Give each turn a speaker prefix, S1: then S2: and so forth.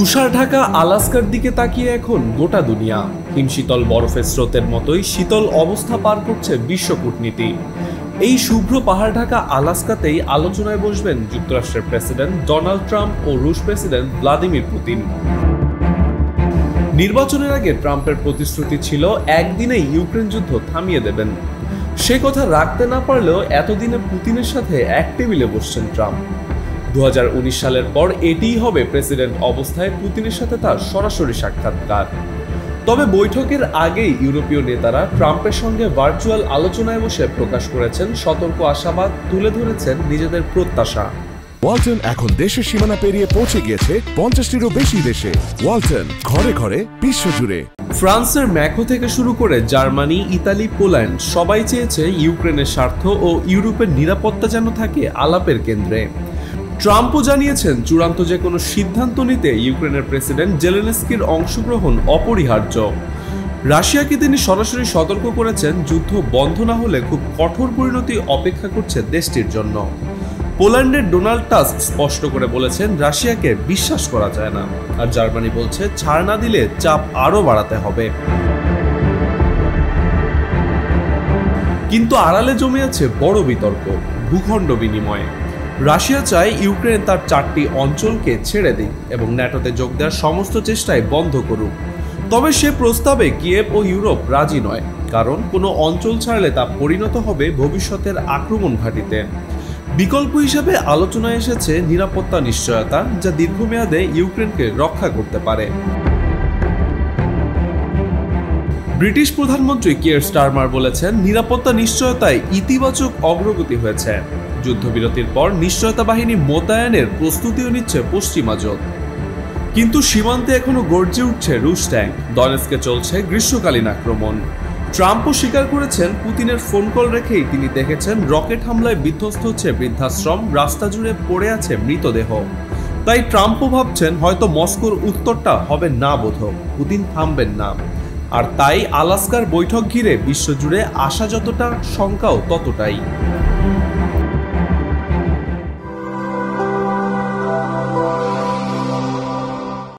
S1: তুষার ঢাকা আলাস্কার দিকে তাকিয়ে এখন গোটা দুনিয়া। হিমশীতল বরফের স্রোতের মতোই শীতল অবস্থা পার করছে বিশ্ব কূটনীতি। এই শুভ্র পাহাড় ঢাকা আলাস্কাতেই আলোচনায় বসবেন যুক্তরাষ্ট্রের প্রেসিডেন্ট ডোনাল্ড ট্রাম্প ও রুশ প্রেসিডেন্ট ভ্লাদিমির পুতিন। নির্বাচনের আগে ট্রাম্পের প্রতিশ্রুতি ছিল একদিনেই ইউক্রেন যুদ্ধ থামিয়ে দেবেন। সে কথা রাখতে না পারলেও এতদিনে পুতিনের সাথে এক টেবিলে বসছেন ট্রাম্প। 2019 সালের পর এটিই হবে প্রেসিডেন্ট অবস্থায় পুতিনের সাথে তার সরাসরি সাক্ষাৎকার। তবে বৈঠকের আগেই ইউরোপীয় নেতারা ট্রাম্পের সঙ্গে ভার্চুয়াল আলোচনায় বসে প্রকাশ করেছেন সতর্ক আশাবাদ, তুলে ধরেছেন নিজেদের প্রত্যাশা।
S2: ওয়ালটন এখন দেশের সীমানা পেরিয়ে পৌঁছে গিয়েছে 50টিরও বেশি দেশে। ওয়ালটন, ঘরে ঘরে বিশ্বজুড়ে।
S1: ফ্রান্সের ম্যাকো থেকে শুরু করে জার্মানি, ইতালি, পোল্যান্ড সবাই চেয়েছে ইউক্রেনের স্বার্থ ও ইউরোপের নিরাপত্তা যেন থাকে আলাপের কেন্দ্রে। ট্রাম্পও জানিয়েছেন চূড়ান্ত যে কোনো সিদ্ধান্ত নিতে ইউক্রেনের প্রেসিডেন্ট জেলেনস্কির অংশগ্রহণ অপরিহার্য। রাশিয়াকে তিনি সরাসরি সতর্ক করেছেন যুদ্ধ বন্ধ না হলে খুব কঠোর পরিণতি অপেক্ষা করছে দেশটির জন্য। পোল্যান্ডের ডোনাল্ড টাস্ক স্পষ্ট করে বলেছেন রাশিয়াকে বিশ্বাস করা যায় না, আর জার্মানি বলছে ছাড় না দিলে চাপ আরও বাড়াতে হবে। কিন্তু আড়ালে জমে আছে বড় বিতর্ক, ভূখণ্ড বিনিময়ে। রাশিয়া চায় ইউক্রেন তার 4টি অঞ্চলকে ছেড়ে দিক এবং ন্যাটোতে যোগ দেওয়ার সমস্ত চেষ্টায় বন্ধ করুক। তবে সে প্রস্তাবে কিয়েভ ও ইউরোপ রাজি নয়, কারণ কোনো অঞ্চল ছাড়লে তা পরিণত হবে ভবিষ্যতের আক্রমণ ঘাঁটিতে। বিকল্প হিসেবে আলোচনায় এসেছে নিরাপত্তা নিশ্চয়তা, যা দীর্ঘমেয়াদে ইউক্রেনকে রক্ষা করতে পারে। ব্রিটিশ প্রধানমন্ত্রী কিয়ার স্টারমার বলেছেন নিরাপত্তা নিশ্চয়তায় ইতিবাচক অগ্রগতি হয়েছে। যুদ্ধবিরতির পর নিশ্চয়তা বাহিনী মোতায়েনের প্রস্তুতিও নিচ্ছে পশ্চিমা জোট। কিন্তু সীমান্তে এখনো গর্জে উঠছে রুশ ট্যাঙ্ক, ডনেৎস্কে চলছে গ্রীষ্মকালীন আক্রমণ। ট্রাম্পও স্বীকার করেছেন পুতিনের ফোন কল রেখেই তিনি দেখেছেন রকেট হামলায় বিধ্বস্ত হচ্ছে বৃদ্ধাশ্রম, রাস্তা জুড়ে পড়ে আছে মৃতদেহ। তাই ট্রাম্পও ভাবছেন হয়তো মস্কোর উত্তরটা হবে না বোধক, পুতিন থামবেন না। আর তাই আলাস্কার বৈঠক ঘিরে বিশ্বজুড়ে আশা যতটা, শঙ্কাও ততটাই।